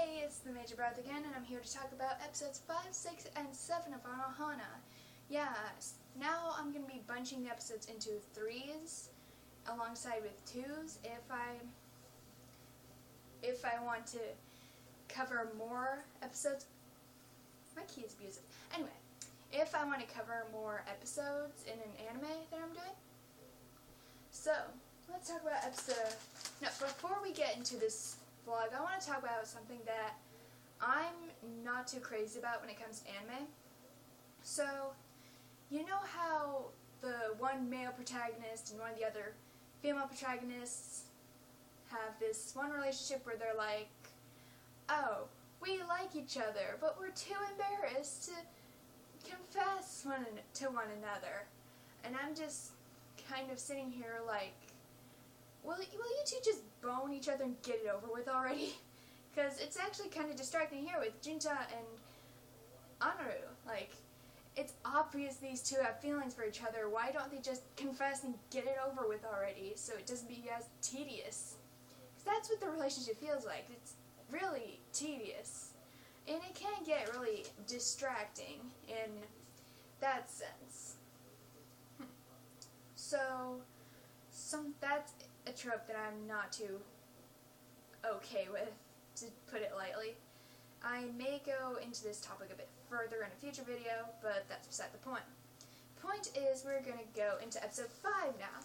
Hey, it's the Mage again, and I'm here to talk about episodes 5, 6, and 7 of Anohana. Yeah, now I'm going to be bunching the episodes into 3s alongside with 2s if I want to cover more episodes. My key is abusive. Anyway, if I want to cover more episodes in an anime that I'm doing. So, let's talk about episode... No, before we get into this vlog, I want to talk about something that I'm not too crazy about when it comes to anime. So, you know how the one male protagonist and one of the other female protagonists have this one relationship where they're like, oh, we like each other, but we're too embarrassed to confess to one another. And I'm just kind of sitting here like, will you two just bone each other and get it over with already? Because it's actually kind of distracting here with Jinta and Anohana. Like, it's obvious these two have feelings for each other. Why don't they just confess and get it over with already so it doesn't be as tedious? Because that's what the relationship feels like. It's really tedious. And it can get really distracting in that sense. So, that's a trope that I'm not too okay with, to put it lightly. I may go into this topic a bit further in a future video, but that's beside the point. The point is we're going to go into episode 5 now,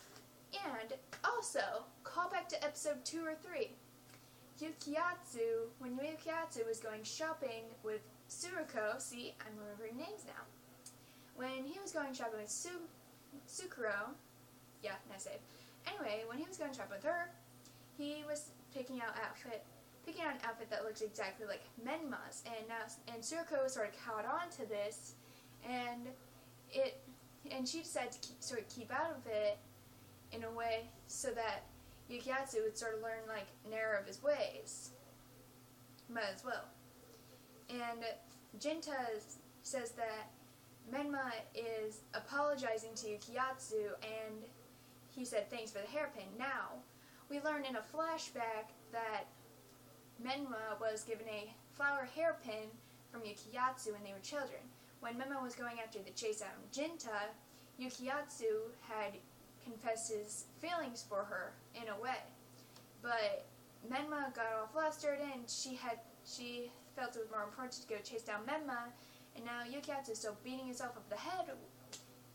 and also call back to episode 2 or 3. When Yukiyatsu was going shopping with Tsuruko, see, I'm remembering names now. When he was going shopping with Sukuro, yeah, nice save. Anyway, when he was going shopping with her, he was picking out an outfit that looks exactly like Menma's, and Tsuruko sort of caught on to this, and she decided to keep out of it in a way so that Yukiyatsu would sort of learn like an error of his ways. Might as well. And Jinta says that Menma is apologizing to Yukiyatsu, and he said thanks for the hairpin. Now, we learn in a flashback that Menma was given a flower hairpin from Yukiyatsu when they were children. When Menma was going after the chase out of Jinta, Yukiyatsu had confessed his feelings for her in a way. But Menma got all flustered, and she felt it was more important to go chase down Menma, and now Yukiyatsu is still beating himself up the head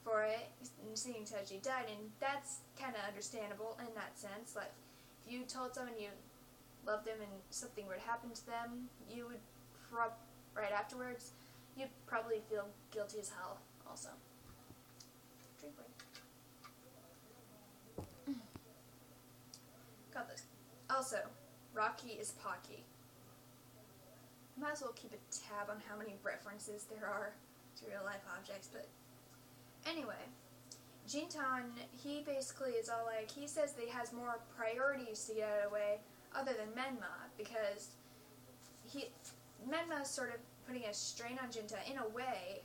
for it, and seeing how she died, and that's kind of understandable in that sense. Like, if you told someone you loved them and something would happen to them, you would right afterwards, you'd probably feel guilty as hell also. Drink break. Got this. Also, Rocky is Pocky. Might as well keep a tab on how many references there are to real life objects, but anyway, Jintan, he basically is all like, he says that he has more priorities to get out of the way other than Menma, because Menma's sort of putting a strain on Jinta in a way,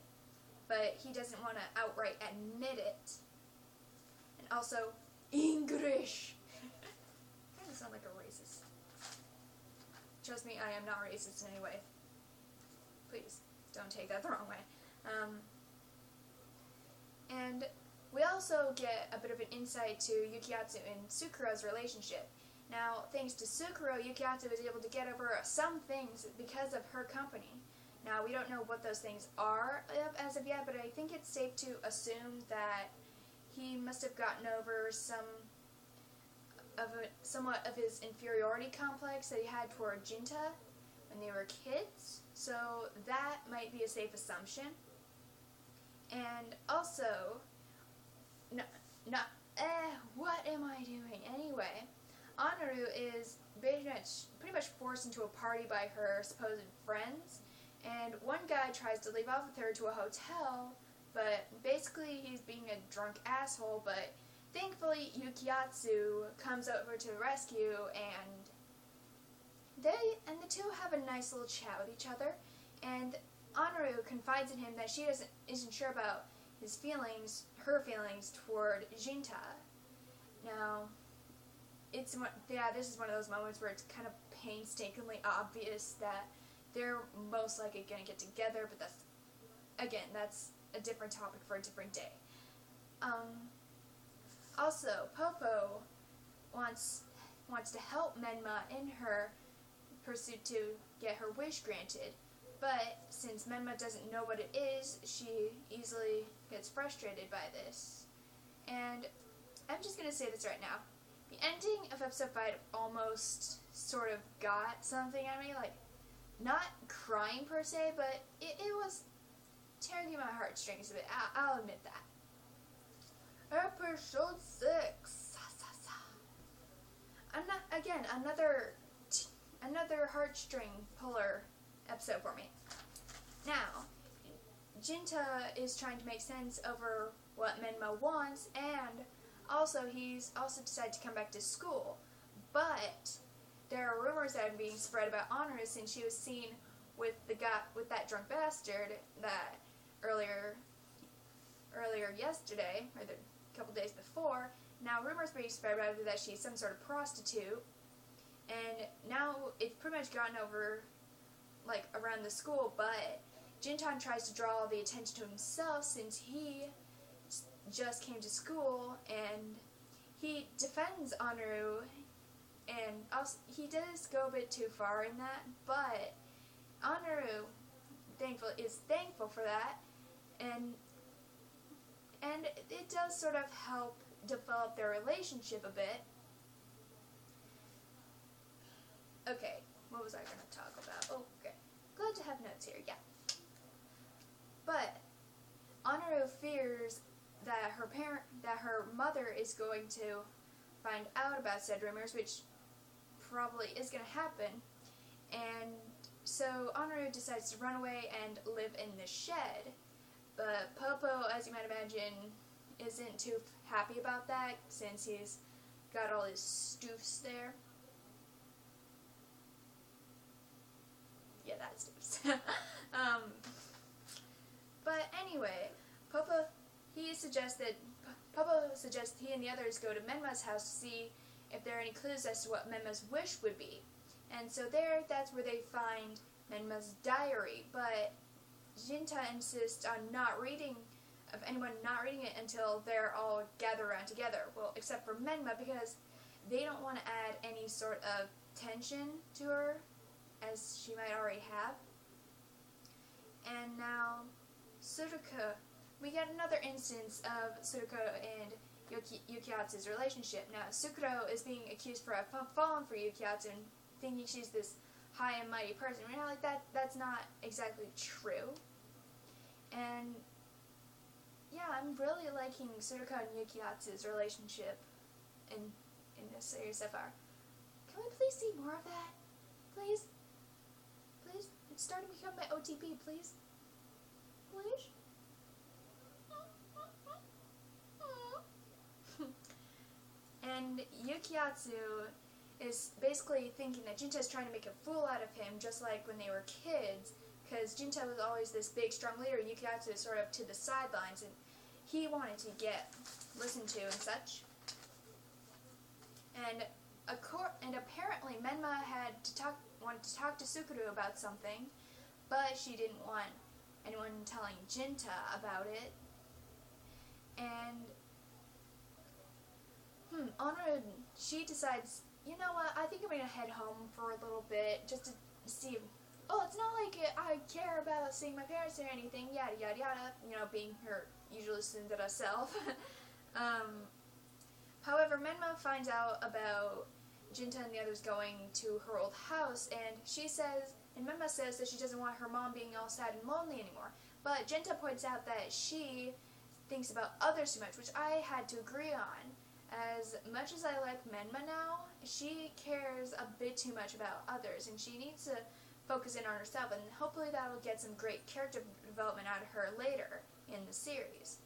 but he doesn't want to outright admit it. And also, English! Kind of sound like a racist. Trust me, I am not racist in any way. Please, don't take that the wrong way. And we also get a bit of an insight to Yukiyatsu and Sukuro's relationship. Now, thanks to Sukuro, Yukiyatsu was able to get over some things because of her company. Now, we don't know what those things are as of yet, but I think it's safe to assume that he must have gotten over somewhat of his inferiority complex that he had toward Jinta when they were kids. So that might be a safe assumption. And also, what am I doing? Anyway, Anohana is pretty much forced into a party by her supposed friends, and one guy tries to leave off with her to a hotel, but basically he's being a drunk asshole, but thankfully Yukiyatsu comes over to the rescue, and the two have a nice little chat with each other, and Anohana confides in him that she isn't sure about her feelings toward Jinta. Now, this is one of those moments where it's kind of painstakingly obvious that they're most likely going to get together, but that's a different topic for a different day. Also, Popo wants to help Menma in her pursuit to get her wish granted, but since Menma doesn't know what it is, she easily gets frustrated by this. And I'm just going to say this right now. The ending of episode 5 almost sort of got something out of me, like, not crying per se, but it was tearing at my heartstrings a bit. I'll admit that. Episode 6. Another heartstring puller episode for me. Now, Jinta is trying to make sense over what Menma wants, and also he's also decided to come back to school. But there are rumors that are being spread about Anohana since she was seen with that drunk bastard that earlier yesterday, or the couple days before. Now rumors being spread about her that she's some sort of prostitute, and now it's pretty much gotten over, like, around the school, but Jintan tries to draw all the attention to himself since he just came to school, and he defends Anohana, and also he does go a bit too far in that, but Anohana is thankful for that, and it does sort of help develop their relationship a bit. Okay, what was I going to talk about? Oh, okay. Glad to have notes here, yeah. But Anohana fears that her mother is going to find out about said rumors, which probably is going to happen, and so Anohana decides to run away and live in the shed. But Popo, as you might imagine, isn't too happy about that since he's got all his stoofs there. Yeah, that's stoofs. But anyway, Popo suggests he and the others go to Menma's house to see if there are any clues as to what Menma's wish would be. And so that's where they find Menma's diary, but Jinta insists on anyone not reading it until they're all gathered around together. Well, except for Menma, because they don't want to add any sort of tension to her, as she might already have. And now, Suruka, we get another instance of Suruka and Yukiatsu's relationship. Now, Sukuro is being accused for falling for Yukiatsu and thinking she's this high and mighty person. You know, like that's not exactly true. And yeah, I'm really liking Suruka and Yukiatsu's relationship in this series so far. Can we please see more of that? Please? Please? It's starting to become my OTP, please? Please? And Yukiatsu is basically thinking that Jinta is trying to make a fool out of him, just like when they were kids, because Jinta was always this big, strong leader, and Yukiatsu is sort of to the sidelines, and he wanted to get listened to and such. And apparently Menma wanted to talk to Sukuru about something, but she didn't want anyone telling Jinta about it. And Anohana, she decides, you know what, I think I'm going to head home for a little bit, just to see, it's not like I care about seeing my parents or anything, yada yada yada, being her usual Cinderella self. However, Menma finds out about Jinta and the others going to her old house, and Menma says that she doesn't want her mom being all sad and lonely anymore. But Jinta points out that she thinks about others too much, which I had to agree on. As much as I like Menma now, she cares a bit too much about others, and she needs to focus in on herself, and hopefully that will get some great character development out of her later in the series.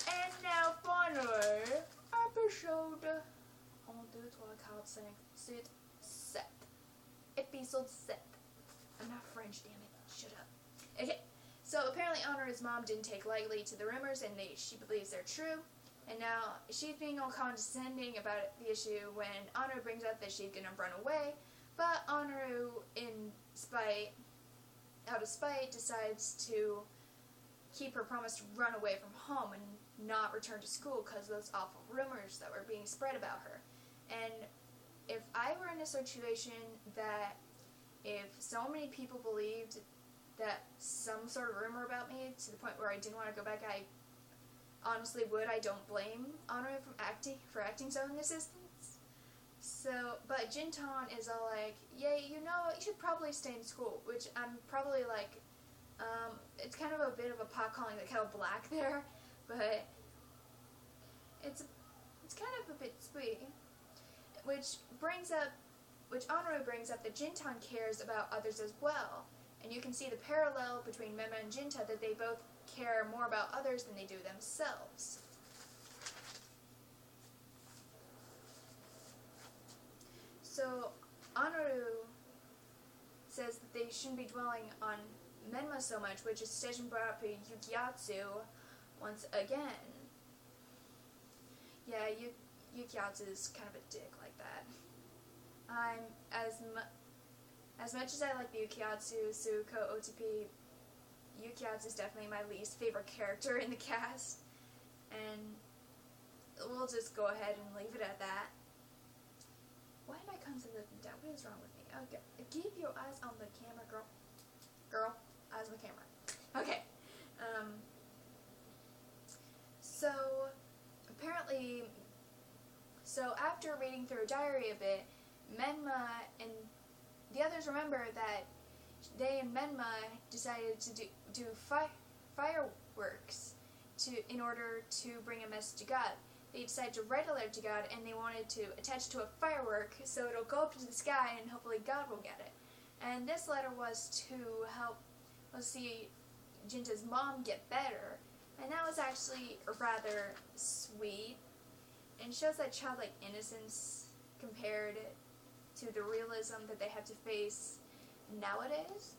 And now finally, episode 7. Episode 7. I'm not French, damn it. Shut up. Okay, so apparently Anohana's mom didn't take lightly to the rumors, and she believes they're true. And now she's being all condescending about the issue when Anaru brings up that she's gonna run away, but Anaru, out of spite, decides to keep her promise to run away from home and not return to school because of those awful rumors that were being spread about her. And if I were in a situation that if so many people believed that some sort of rumor about me to the point where I didn't want to go back, I honestly would. I don't blame Anaru for acting so in this instance. So, but Jintan is all like, yeah, you should probably stay in school, which I'm probably like, it's kind of a bit of a pot calling the kettle black there, but it's kind of a bit sweet, which Anaru brings up that Jintan cares about others as well, and you can see the parallel between Menma and Jinta, that they both care more about others than they do themselves. So Anaru says that they shouldn't be dwelling on Menma so much, which is station brought up in Yukiatsu once again. Yeah, Yukiatsu is kind of a dick like that. As much as I like the Yukiatsu, Suko, OTP, Yukiatsu is definitely my least favorite character in the cast, and we'll just go ahead and leave it at that. Why am I constantly looking down? What is wrong with me? Okay, keep your eyes on the camera, girl. Girl, eyes on the camera. Okay. So after reading through her diary a bit, Menma and the others remember that they and Menma decided to do fireworks in order to bring a message to God. They decided to write a letter to God, and they wanted to attach to a firework so it'll go up into the sky and hopefully God will get it. And this letter was to help see Jinta's mom get better, and that was actually rather sweet and shows that childlike innocence compared to the realism that they have to face nowadays.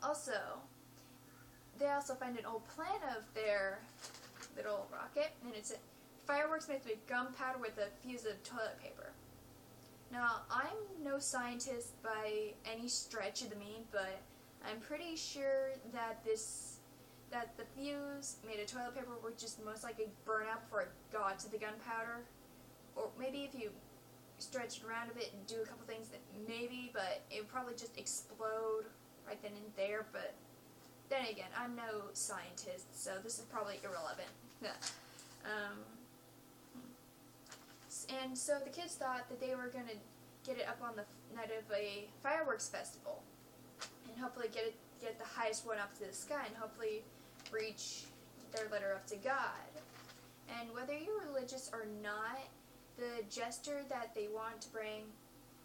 Also, they also find an old plan of their little rocket, and it's fireworks made with gunpowder with a fuse of toilet paper. Now, I'm no scientist by any stretch of the mean, but I'm pretty sure that the fuse made of toilet paper would just most likely burn out before it got to the gunpowder. Or maybe if you stretch it around a bit and do a couple things, that maybe, but it would probably just explode right then and there. But then again, I'm no scientist, so this is probably irrelevant. And so the kids thought that they were going to get it up on the night of a fireworks festival, and hopefully get the highest one up to the sky, and hopefully reach their letter up to God. And whether you're religious or not, the gesture that they want to bring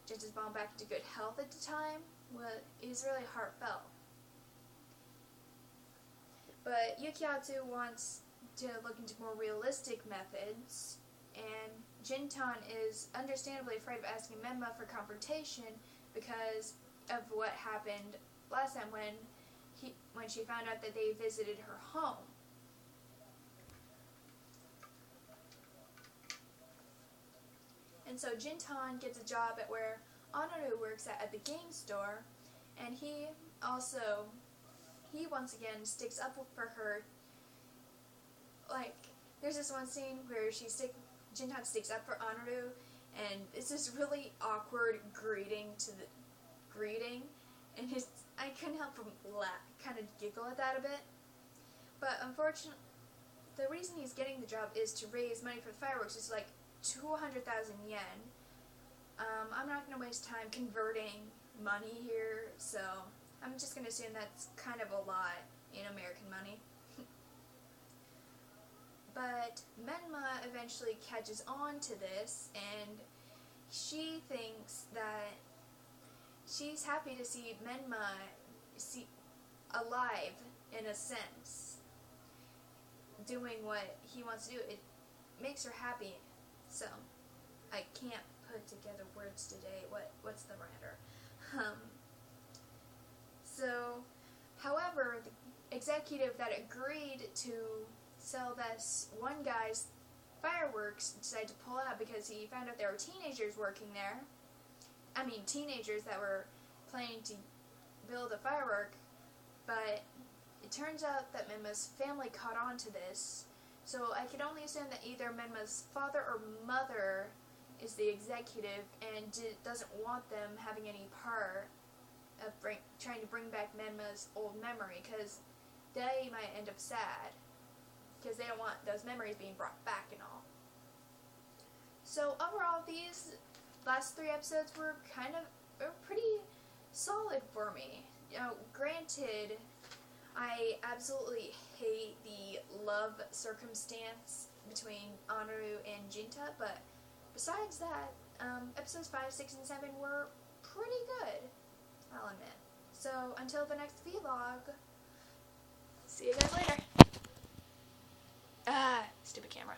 Jinta's mom back to good health at the time is really heartfelt. But Yukiatsu wants to look into more realistic methods, and Jintan is understandably afraid of asking Menma for confrontation because of what happened last time when she found out that they visited her home. And so Jintan gets a job at where Anaru works at the game store, and he once again sticks up for her. Like, there's this one scene where Jintan sticks up for Anaru, and it's this really awkward greeting, and I couldn't help from kind of giggle at that a bit. But unfortunately, the reason he's getting the job is to raise money for the fireworks. It's like 200,000 yen. I'm not going to waste time converting money here, so I'm just going to assume that's kind of a lot in American money. But Menma eventually catches on to this, and she thinks that she's happy to see Menma alive, in a sense, doing what he wants to do. It makes her happy. So, I can't put together words today. What's the writer? However, the executive that agreed to So this one guy's fireworks decided to pull out because he found out there were teenagers working there. I mean, teenagers that were planning to build a firework, but it turns out that Menma's family caught on to this. So I can only assume that either Menma's father or mother is the executive and doesn't want them having any part of trying to bring back Menma's old memory, because they might end up sad, because they don't want those memories being brought back and all. So overall, these last 3 episodes were pretty solid for me. Granted, I absolutely hate the love circumstance between Anu and Jinta, but besides that, episodes 5, 6, and 7 were pretty good, I'll admit. So until the next vlog, see you guys later. Stupid camera.